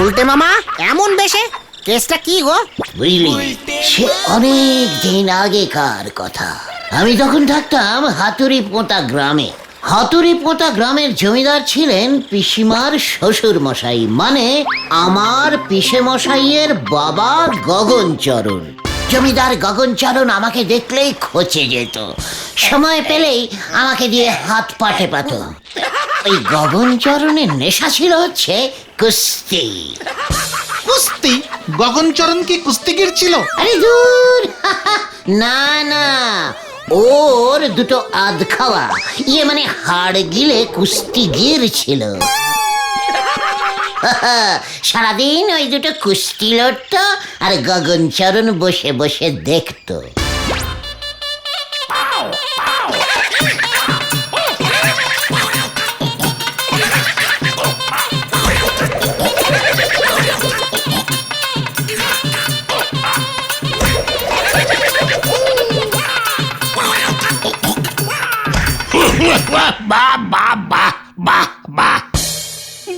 বলতে মামা এমন বেশে কেসটা কি গো? বুঝলি, সে অনেক দিন আগেকার কথা। আমি তখন থাকতাম হাতুড়ি পোঁতা গ্রামে। হাতুড়ি পোঁতা গ্রামের জমিদার ছিলেন পিসিমার শ্বশুর মশাই, মানে আমার পিসে মশাইয়ের বাবা গগনচরণ। জমিদার গগনচরণ আমাকে দেখলেই খচে যেত, সময় পেলেই আমাকে দিয়ে হাত পা টেপাতো। ওই গগনচরণের নেশা ছিল হচ্ছে কুস্তি। কুস্তি? গগনচরণ কি কুস্তিগির ছিল? আরে দূর, না না, ওর দুটো আধ খাওয়া, মানে হাড় গিলে কুস্তিগির ছিল। সারাদিন ওই দুটো কুস্তি লড়তো আর গগনচরণ বসে বসে দেখতো।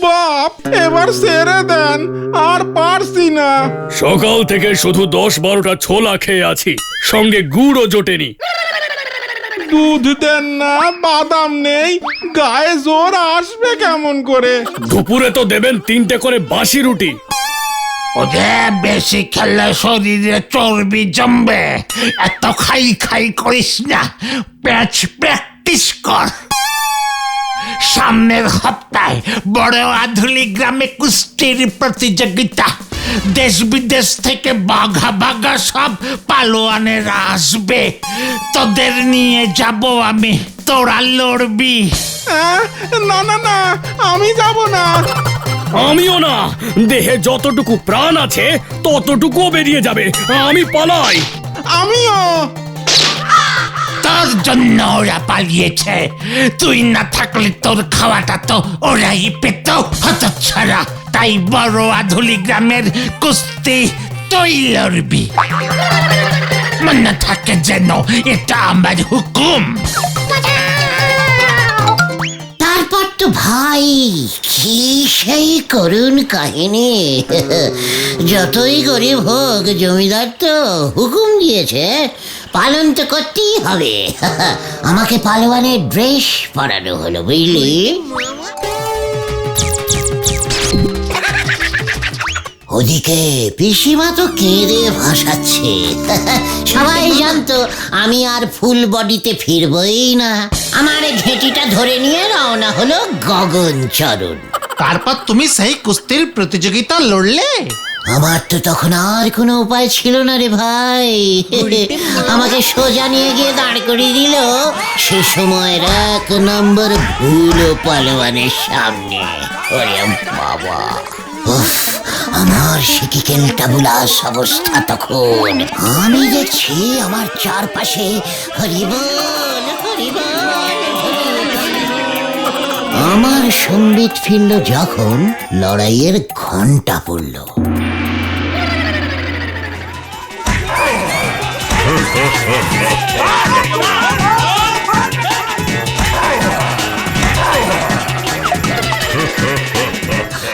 বাপ, এবার ছেড়ে দেন, আর পারছি না। সকাল থেকে শুধু 10-12টা ছোলা খেয়ে আছি, সঙ্গে গুড়ও জোটেনি। দুধ দেন না, বাদাম নেই, গায়ে জোর আসবে কেমন করে? দুপুরে তো দেবেন 3টে করে বাসি রুটি। ওদের বেশি খেললে শরীরে চর্বি জমবে, এত খাই খাই করিস না, প্র্যাকটিস কর। সামনের সপ্তাহে বড় আধুলি গ্রামে কুস্তির প্রতিযোগিতা। দেশ বিদেশ থেকে বাঘা বাঘা সব পালোয়ানেরা আসবে, তোদের নিয়ে যাব আমি, তোরা লড়বি। না না না, আমি যাব না। আমিও না, দেহে যতটুকু প্রাণ আছে ততটুকুও বেরিয়ে যাবে, আমি পালাই। আমিও। তোর জন্য ওরা পালিয়েছে, তুই না থাকলে তোর খাওয়াটা তো ওরাই পেত হতচ্ছাড়া। তাই বড় আধুলি গ্রামের কুস্তি তুই লড়বি, মনে থাকে যেন এটা আমার হুকুম। তারপর তো ভাই কি সেই করুণ কাহিনী। যতই গরিব হোক, জমিদার তো হুকুম দিয়েছে, পালন তো করতেই হবে। আমাকে পালোয়ানের ড্রেস পরানো হলো, বুঝলি। ওদিকে পিসিমা তো কেঁদে ভাসাচ্ছে। সবাই জানতো আমি আর ফুল বডিতে ফিরবই না। আমার ঘেঁটিটা ধরে নিয়ে রওনা হলো গগনচরণ। তারপর তুমি সেই কুস্তির প্রতিযোগিতা লড়লে? আমার তো তখন আর কোনো উপায় ছিল না রে ভাই। আমাকে সোজা নিয়ে গিয়ে দাঁড় করিয়ে দিল সে সময়ের 1 নম্বর ভুলো পালোয়ানের সামনে। ওরে বাবা, আমার সে কি কেলটাবুলাস অবস্থা তখন। আমি দেখছি আমার চারপাশে হরিবল হরিবল। আমার সম্বিত ফিরল যখন লড়াইয়ের ঘন্টা পড়ল।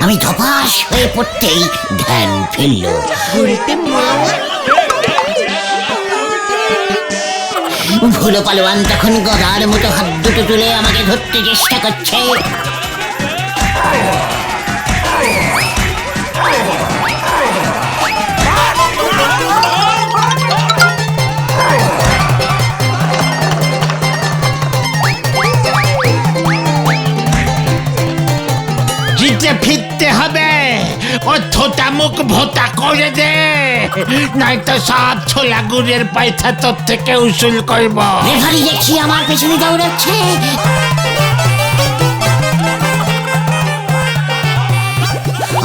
আমি ধপাস হয়ে পড়তেই ধ্যান ফিরল। ভুলো পালোয়ান তখন গদার মতো হাত দুটো তুলে আমাকে ধরতে চেষ্টা করছে। জিতে ফিরতে হবে, ও থোটা মুখ ভোতা করে দে, নয়তো সব ছোলা গুড়ের পয়সা তোর থেকে উসুল করব। রেফারি দেখছি আমার পেছনে দৌড়াচ্ছে।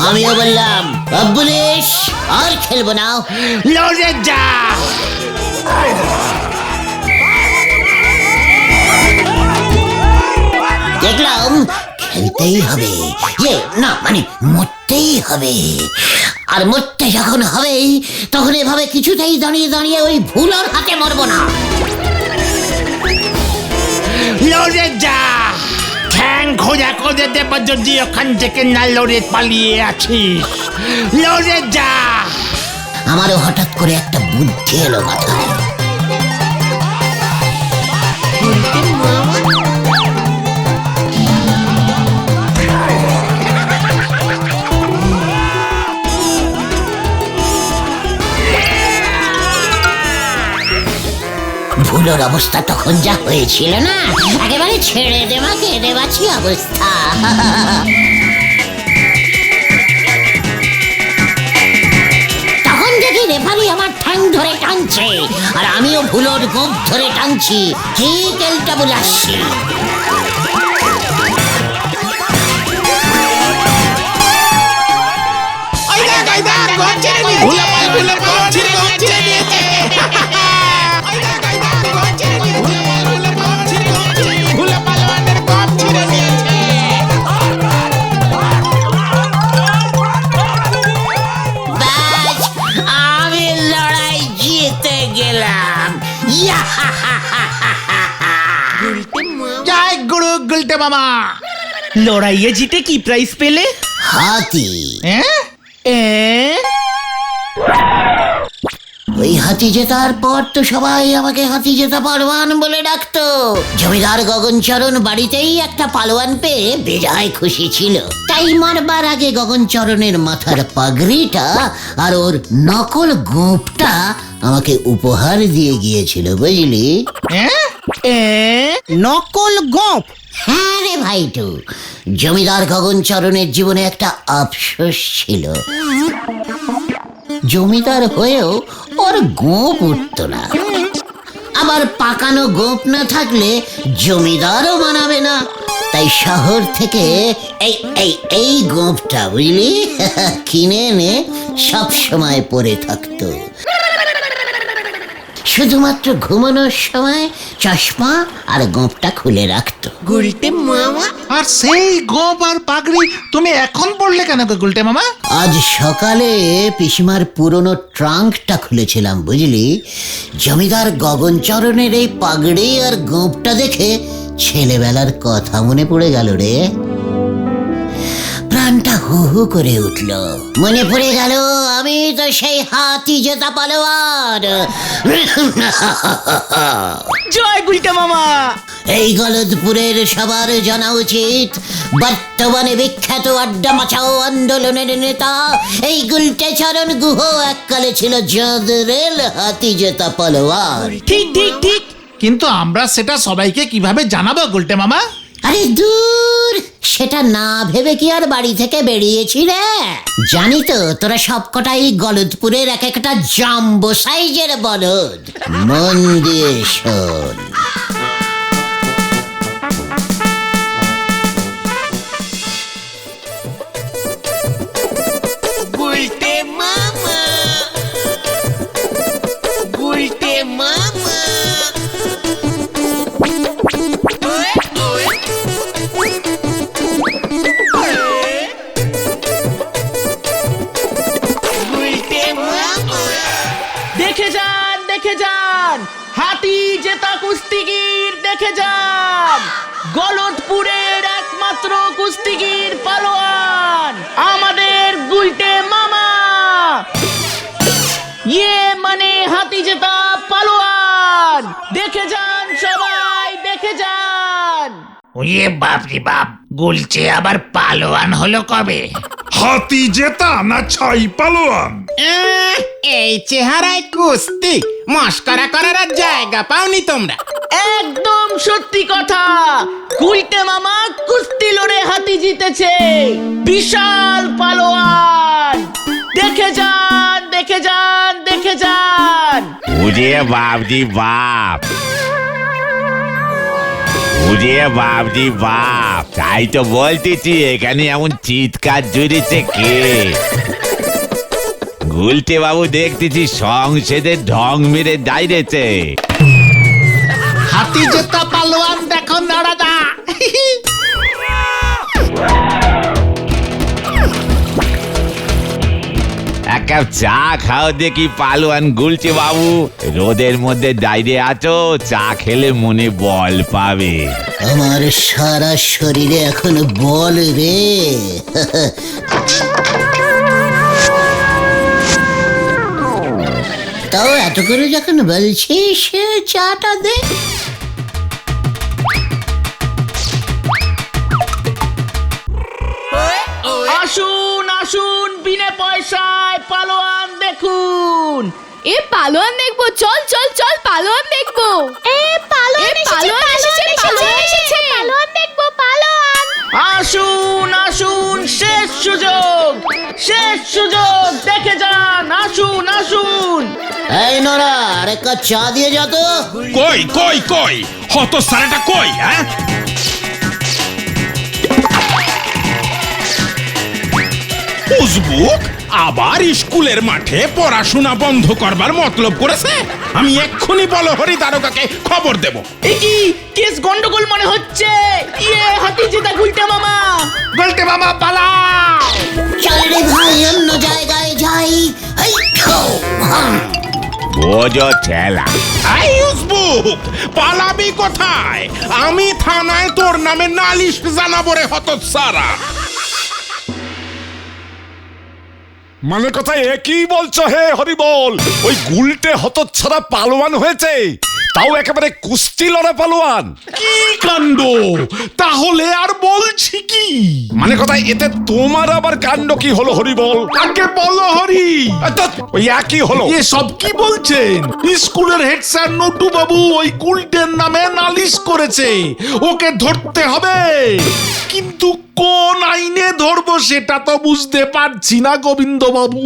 আমিও বললাম অব্বুলিশ আর খেলবো না। লড়ে যা। দেখলাম খেলতেই হবে, না মানে মরতেই হবে। আর মরতে যখন হবে তখন এভাবে কিছুতেই দাঁড়িয়ে দাঁড়িয়ে ওই ভুলোর হাতে মরবো না। লড়ে যা। ঠ্যাং খোঁজা করে দেব যদি ওখান থেকে না লড়ে পালিয়ে আছিস। লড়ে যা। আমারও হঠাৎ করে একটা বুদ্ধি এলো মাথায়। ভুলোর অবস্থা তখন যা হয়েছিল না, একেবারে ছেড়ে দেওয়াকে দেওয়াছি অবস্থা। তখন দেখি রেফারি আমার ঠ্যাং ধরে টানছে, আর আমিও ভুলোর গোপ ধরে টানছি, ঠিক এলটা বুলাচ্ছি। আমি লড়াই জিতে গেলাম। জয় গুরু গুলটে মামা। লড়াইয়ে জিতে কি প্রাইজ পেলে? হাতি। হ্যাঁ? ওই হাতি জেতার পর তো সবাই আমাকে হাতি জেতা পালোয়ান বলে ডাকতো। জমিদার গগনচরণ বাড়িতেই একটা পালোয়ান পেয়ে বেজায় খুশি ছিল। তাই মারবার আগে গগনচরণের মাথার পাগড়িটা আর ওর নকল গোঁপটা আমাকে উপহার দিয়ে গিয়েছিল, বুঝলি? নকল গোঁপ? হ্যাঁ রে ভাইটু, জমিদার গগনচরণের জীবনে একটা আফসোস ছিল। জমিদার হয়েও ওর গোঁপ উঠত না। আবার পাকানো গোঁপ না থাকলে জমিদারও মানাবে না। তাই শহর থেকে এই এই এই গোঁপটা, বুঝলি, কিনে এনে সব সময় পরে থাকতো। শুধুমাত্র ঘুমানোর সময় চশমা আর গোঁপটা খুলে রাখতো। আর সেই গোপ আর পাগড়ি তুমি এখন পড়লে কেন গো গুলটে মামা? আজ সকালে পিসিমার পুরনো ট্রাঙ্কটা খুলেছিলাম, বুঝলি। জমিদার গগনচরণের এই পাগড়ি আর গোঁপটা দেখে ছেলেবেলার কথা মনে পড়ে গেল রে। প্রাণটা হু হু করে উঠল। মনে পড়ে গেল আমি তো সেই হাতি জেতা পালোয়ান। জয় গুলটে মামা। এই গলদপুরের সবার জানা উচিত, বর্তমানে বিখ্যাত আড্ডা মাচাও আন্দোলনের নেতা এই গুলটে চরণ গুহ এককালে ছিল জদরেল হাতি জেতা পালোয়ান। ঠিক ঠিক ঠিক। কিন্তু আমরা সেটা সবাইকে কিভাবে জানাবো গুলটে মামা? আরে দূর, সেটা না ভেবে কি আর বাড়ি থেকে বেরিয়েছি রে? জানি তো তোরা সবকটাই গলদপুরের এক একটা জাম্বো সাইজের বলদ। মন দিয়ে শোন। দেখে যান হাতি জেতা কুস্তিগির, দেখে যান গলদপুরের একমাত্র কুস্তিগির পালোয়ান আমাদের গুলটে মামা। ইয়ে মানে হাতি জেতা পালোয়ান। দেখে যান সবাই, দেখে যান। ওয়ে বাপ রে বাপ, গুলচে আবার পালোয়ান হলো কবে? হাতি জেতা না ছাই পালোয়ান? এই চেহারায় কুস্তি মস্করা করার আর জায়গা পাওনি তোমরা। একদম সত্যি কথা, গুলটে মামা কুস্তি লড়ে হাতি জিতেছে। বিশাল পালোয়ান। দেখে যান, দেখে যান, দেখে যান। ওরে বাপ রে বাপ, বুঝে বাপজি বাপ, তাই তো বলতেছি এখানে এমন চিৎকার জুড়েছে কে? গুলটে বাবু দেখতেছি সংসদে ঢং মেরে দাঁড়িয়েছে। হাতি জেতা পালোয়ান দেখো নড়াদা। এক কাপ চা খাও দেখি পালোয়ান গুলটে বাবু। রোদের মধ্যে দাঁড়িয়ে আছো, চা খেলে মনে বল পাবে। আমার সারা শরীরে এখন বল রে। তাও এত করে যখন বলছিস চাটা দে। আসুন আসুন, বিনা পয়সায় পালোয়ান দেখুন। এ পালোয়ান দেখবো, চল চল চল পালোয়ান দেখবো। এ পালোয়ান এসেছে, পালোয়ান এসেছে, পালোয়ান দেখবো, পালোয়ান। আসুন আসুন, শেষ সুযোগ, শেষ সুযোগ, দেখে যান। আসুন আসুন। এই নোরা, আরে কাপ চা দিয়ে যা তো। কই কই কই হত সারাটা কই? হ্যাঁ, উজবুক আবার স্কুলের মাঠে পড়াশোনা বন্ধ করবার মতলব করেছে। আমি এক্ষুনি বলহরি দারোগাকে খবর দেব। এ কি কেস গন্ডগোল মনে হচ্ছে। ইয়ে, হাতি জেতা গুলটে মামা। গুলটে মামা পালা। চল রে ভাই, অন্য জায়গায় যাই। এই খাও, হাম। বোঝো ঠেলা। এই উজবুক, পালাবি কোথায়? আমি থানায় তোর নামে নালিশ জানাবো রে হতচ্ছাড়া। মানে কথা একই বলছো হে হরিবল? ওই গুলটে হতচ্ছাড়া পালোয়ান হয়েছে, তাও একেবারে কুস্তি লড়া পালোয়ান। কি কাণ্ড! তাহলে আর বলছি কি? মানে কথা এতে তোমার আবার কাণ্ড কি হলো হরিবল? আগে বলো হরি। ওই একই হলো। এ সব কি বলছেন? স্কুলের হেড স্যার নটু বাবু ওই গুলটের নামে নালিশ করেছে, ওকে ধরতে হবে। কিন্তু কোন আইনে ধরবো সেটা তো বুঝতে পারছি না গোবিন্দ বাবু।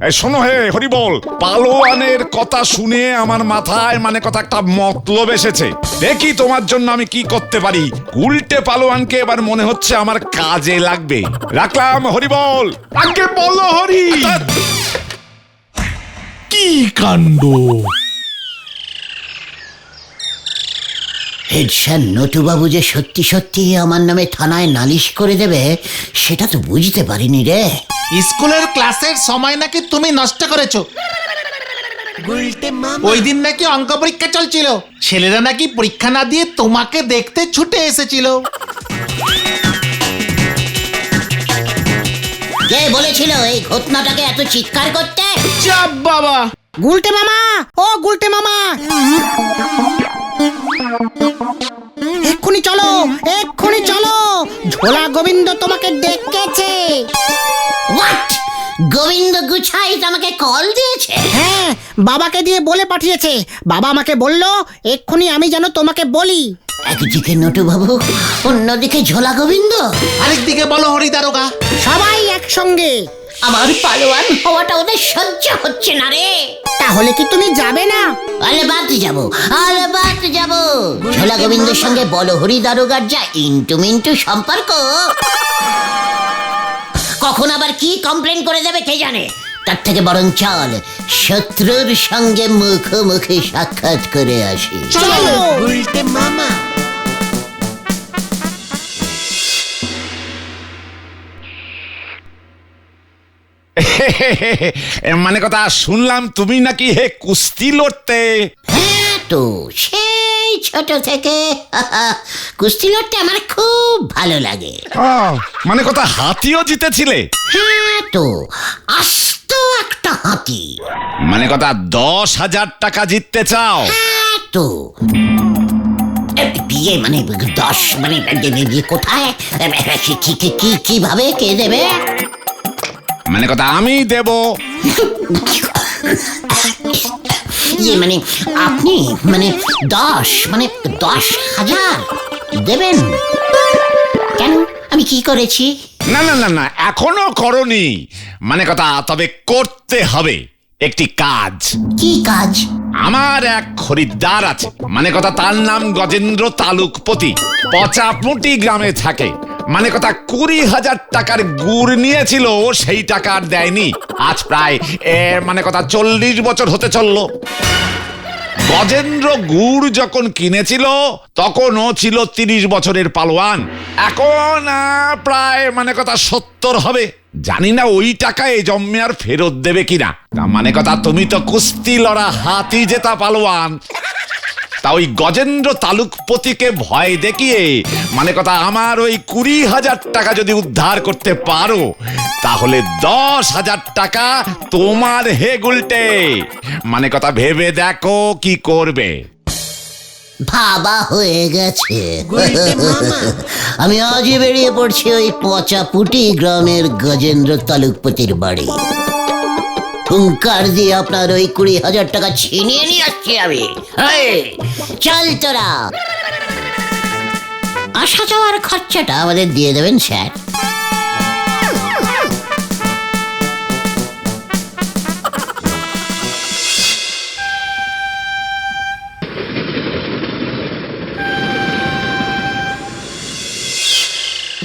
এই শোনো হে হরিবল, পালোয়ানের কথা শুনে আমার মাথায় মানে কথা একটা মতলব এসেছে। দেখি তোমার জন্য আমি কি করতে পারি। গুলটে পালোয়ানকে এবার মনে হচ্ছে আমার কাজে লাগবে। রাখলাম হরিবল। আগে বলো হরি। কি কাণ্ড! হেড স্যার নটুবাবু যে সত্যি সত্যি আমার নামে থানায় নালিশ করে দেবে সেটা তো বুঝতে পারিনি রে। স্কুলের ক্লাসের সময় নাকি তুমি নষ্ট করেছো। ওই দিন নাকি অঙ্ক পরীক্ষা চলছিল, ছেলেরা নাকি পরীক্ষা না দিয়ে তোমাকে দেখতে ছুটে এসেছিল। কে বলেছিল এই ঘটনাটাকে এত চিৎকার করতে? চাপ বাবা। গুলটে মামা, ও গুলটে মামা, এক্ষুনি চলো, এক্ষুনি চলো, ঝোলা গোবিন্দ তোমাকে ডেকেছে। হোয়াট? গোবিন্দ গুছাই আমাকে কল দিয়েছে? হ্যাঁ, বাবাকে দিয়ে বলে পাঠিয়েছে। বাবা আমাকে বলল এক্ষুনি আমি যেন তোমাকে বলি। একদিকে নটুবাবু, অন্যদিকে ঝোলা গোবিন্দ, আরেকদিকে বলো হরি দারোগা। সবাই একসঙ্গে। আমার পালোয়ান হওয়াটা ওদের সহ্য হচ্ছে না রে। তাহলে কি তুমি যাবে না? আলেবাত যাবো, আলেবাত যাবো। ঝোলা গোবিন্দের সঙ্গে বলহরি দারোগার যা ইন্টু মিন্টু সম্পর্ক, কখন আবার কি কমপ্লেন করে দেবে কে জানে। তার থেকে বরং চল শত্রুর সঙ্গে মুখোমুখি সাক্ষাৎ করে আসি। চলো। উল্টে মামা। মানে কথা শুনলাম তুমি নাকি হে কুস্তি লড়তে। হ্যাঁ তো, সেই ছোট থেকে কুস্তি লড়তে আমার খুব ভালো লাগে। মানে কথা হাতিও জিতেছিলে? হ্যাঁ তো, আস্ত একটা হাতি। মানে কথা 10,000 টাকা জিততে চাও? হ্যাঁ তো। বিয়ে মানে 10 মানে কোথায়, কিভাবে, কে দেবে? মানে কথা আমি দেব। ইয়ে মানে আপনি মানে 10,000 দেবেন? কেন, আমি কি করেছি? না না না না, এখনো করনি। মানে কথা তবে করতে হবে একটি কাজ। কি কাজ? আমার এক খরিদ্দার আছে, মানে কথা তার নাম গজেন্দ্র তালুকপতি, পচাপুটি গ্রামে থাকে। মানে কথা 20,000 টাকার গুড় নিয়েছিল, সেই টাকা আর দেয়নি। আজ প্রায় মানে কথা 40 বছর হতে চললো। গজেন্দ্র গুড় যখন কিনেছিল তখন ও ছিল 30 বছরের পালোয়ান, এখন প্রায় মানে কথা 70 হবে। জানি না ওই টাকা এই জন্মে আর ফেরত দেবে কিনা। তা মানে কথা তুমি তো কুস্তি লড়া হাতি জেতা পালোয়ান, তা ওই গজেন্দ্র তালুকপতিকে ভয় দেখিয়ে মানে কথা আমার ওই 20,000 টাকা যদি উদ্ধার করতে পারো, তাহলে 10,000 টাকা তোমার হে গুলটে। মানে কথা ভেবে দেখো কি করবে। ভাবা হয়ে গেছে। আমি আজই বেরিয়ে পড়ছি ওই পচাপুটি গ্রামের গজেন্দ্র তালুকপতির বাড়ি। হুঙ্কার দিয়ে আপনার ওই 20,000 টাকা ছিনিয়ে নিয়ে আসছি আমি। চল তোরা। আসা যাওয়ার খরচাটা আমাদের দিয়ে দেবেন স্যার।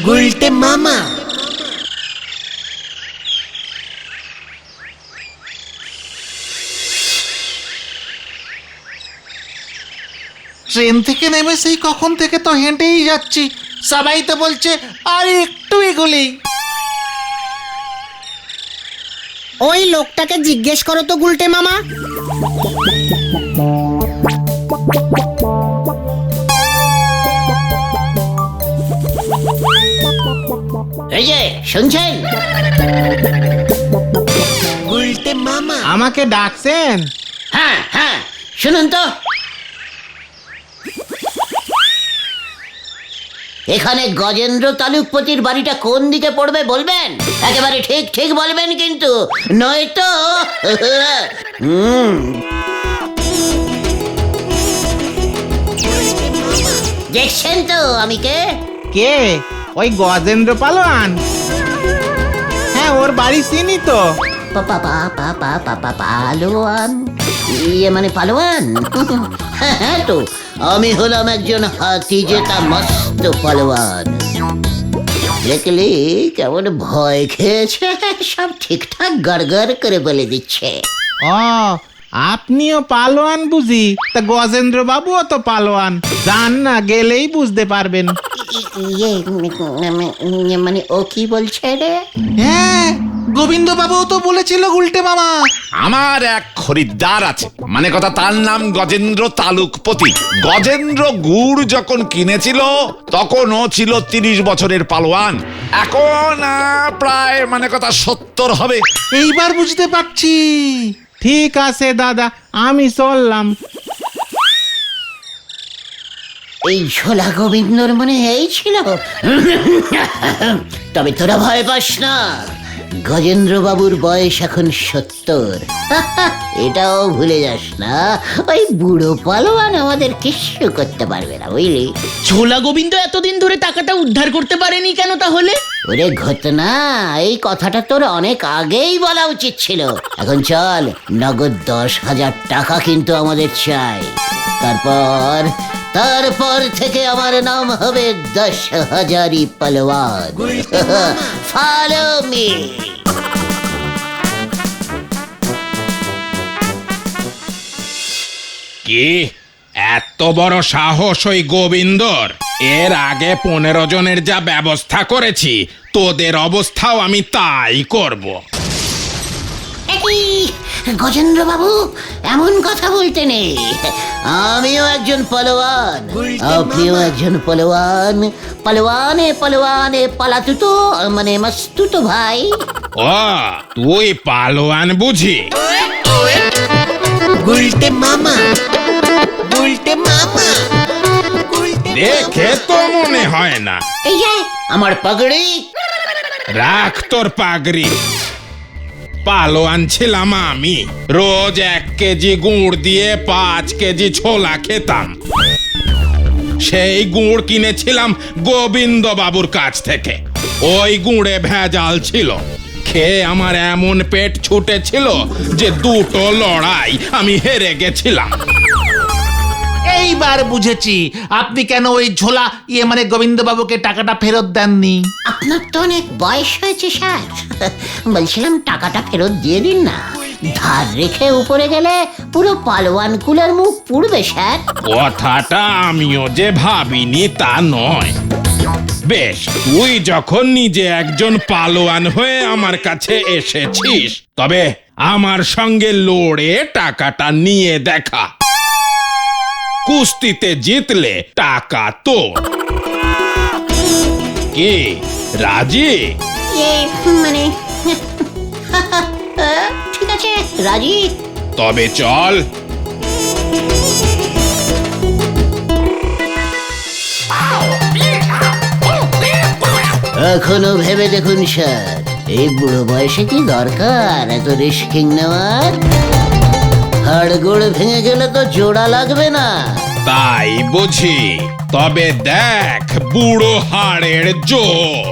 গুলটে মামা। ট্রেন থেকে নেমে সেই কখন থেকে তো হেঁটেই যাচ্ছি, সবাই তো বলছে আর একটু এগোলি। ওই লোকটাকে জিজ্ঞেস করো তো গুলটে মামা। এই যে শুনছেন? গুলটে মামা। আমাকে ডাকছেন? হ্যাঁ হ্যাঁ, শুনুন তো। এখানে গজেন্দ্র তালুকপতির বাড়িটা কোন দিকে পড়বে বলবেন? একেবারে ঠিক ঠিক বলবেন কিন্তু, নয়তো দেখছেন তো আমি কে? কে? ওই গজেন্দ্র পালোয়ান? হ্যাঁ, ওর বাড়ি চিনি তো। পালোয়ান? ইয়ে মানে পালোয়ান? হ্যাঁ তো, আমি হলাম একজন হাতি জেতা মস্ত পালোয়ান। দেখলি কেমন ভয় খেয়েছে, সব ঠিকঠাক গড়গড় করে বলে দিচ্ছে। ও, আপনিও পালোয়ান বুঝি? তা গজেন্দ্র বাবুও তো পালোয়ান, জান না, গেলেই বুঝতে পারবেন। ইয়ে মানে ও কি বলছে রে? হ্যাঁ, গোবিন্দ বাবু তো বলেছিল গুলটে মামা। আমার এক খরিদ্দার আছে, মানে কথা তার নাম গজেন্দ্র তালুকপতি। গজেন্দ্র গুড় যখন কিনেছিল তখন ও ছিল 30 বছরের পালোয়ান, এখন প্রায় মানে কথা 70 হবে। এইবার বুঝতে পারছি। ঠিক আছে দাদা, আমি চললাম। এই ঝোলা গোবিন্দর মানে এই ছিল। তবে তোরা ভয় পাস না, গজেন্দ্র বাবুর বয়স এখন 70। এটাও ভুলে যাস না, ওই বুড়ো পালোয়ান আমাদের কিছু করতে পারবে না, বুঝলি? ঝোলা গোবিন্দ এতদিন ধরে টাকাটা উদ্ধার করতে পারেনি কেন তাহলে? ওরে ঘটনা, এই কথাটা তোর অনেক আগেই বলা উচিত ছিল। এখন চল, নগদ 10,000 টাকা কিন্তু আমাদের চাই। তারপর থেকে আমার নাম হবে 10,000ই পালোয়ান। Follow me. কি এত বড় সাহস ওই গোবিন্দর? এর আগে 15 জনের যা ব্যবস্থা করেছি, তোদের অবস্থাও আমি তাই করব। গজেন্দ্র বাবু, এমন কথা বলতে নেই। আমিও একজন পালোয়ান, আপনিও একজন পালোয়ান। পালোয়ানে পালোয়ানে পালাতুতো মানে মাস্তুতো ভাই। ও, তুই পালোয়ান বুঝি? গুলটে মামা। গুলটে মামা। দেখে তো মনে হয় না। এই যে আমার পাগড়ি। রাখ তোর পাগড়ি। পালোয়ান ছিলাম আমি, রোজ 1 কেজি গুড় দিয়ে 5 কেজি ছোলা খেতাম। সেই গুড় কিনেছিলাম গোবিন্দ বাবুর কাছ থেকে। ওই গুড়ে ভেজাল ছিল, খেয়ে আমার এমন পেট ছুটেছিল যে দুটো লড়াই আমি হেরে গেছিলাম। এইবার বুঝেছি আপনি কেন ওই ঝোলা মানে গোবিন্দবাবুকে টাকাটা ফেরত দেননি। আপনার তো অনেক বয়স হয়েছে স্যার, বলছিলাম টাকাটা ফেরত দিয়ে দিন না। ধার রেখে উপরে গেলে পুরো পালোয়ান কুলের মুখ পুড়বে স্যার। কথাটা আমিও যে ভাবিনি তা নয়। বেশ, তুই যখন নিজে একজন পালোয়ান হয়ে আমার কাছে এসেছিস, তবে আমার সঙ্গে লড়ে টাকাটা নিয়ে দেখা। কুস্তিতে জিতলে টাকা তোর। কি রাজি? মানে ঠিক আছে, রাজি। তবে চল। এখনো ভেবে দেখুন স্যার, এই বুড়ো বয়সে কি দরকার এত রিস্কিং নেওয়ার? হাড়গোড় ভেঙে গেলে তো জোড়া লাগবে না। তাই বুঝি? তবে দেখ বুড়ো হাড়ের জোর।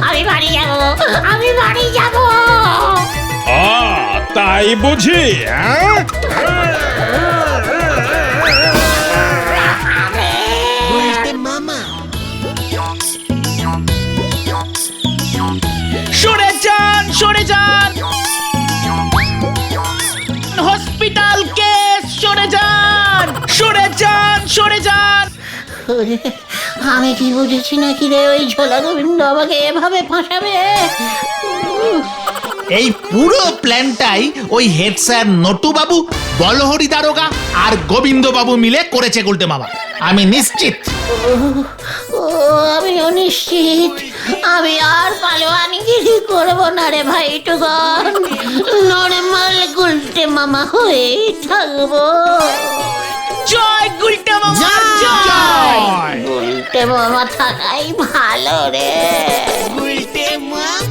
আমি বাড়ি যাবো, আমি বাড়ি যাবো। তাই বুঝি? সরে যান, সরে যান। হসপিটাল কেস, সরে যান, সরে যান, সরে যান। ওরে, আমি কি বুঝেছি নাকি রে ওই ঝোলা গোবিন্দ আমাকে এভাবে ফাঁসাবে? এই পুরো প্ল্যানটাই ওই হেড স্যার নটু বাবু, বলহরি দারোগা আর গোবিন্দ বাবু মিলে করেছে গুলটে মামা, আমি নিশ্চিত। ও আমি অনিশ্চিত। আমি আর পালোয়ানগিরি করবো না রে ভাই টুকন, নরমাল গুলটে মামা হয়ে থাকবো। জয় গুলটে মামা, জয়। গুলটে মামা থাকাই ভালো রে। গুলটে মামা।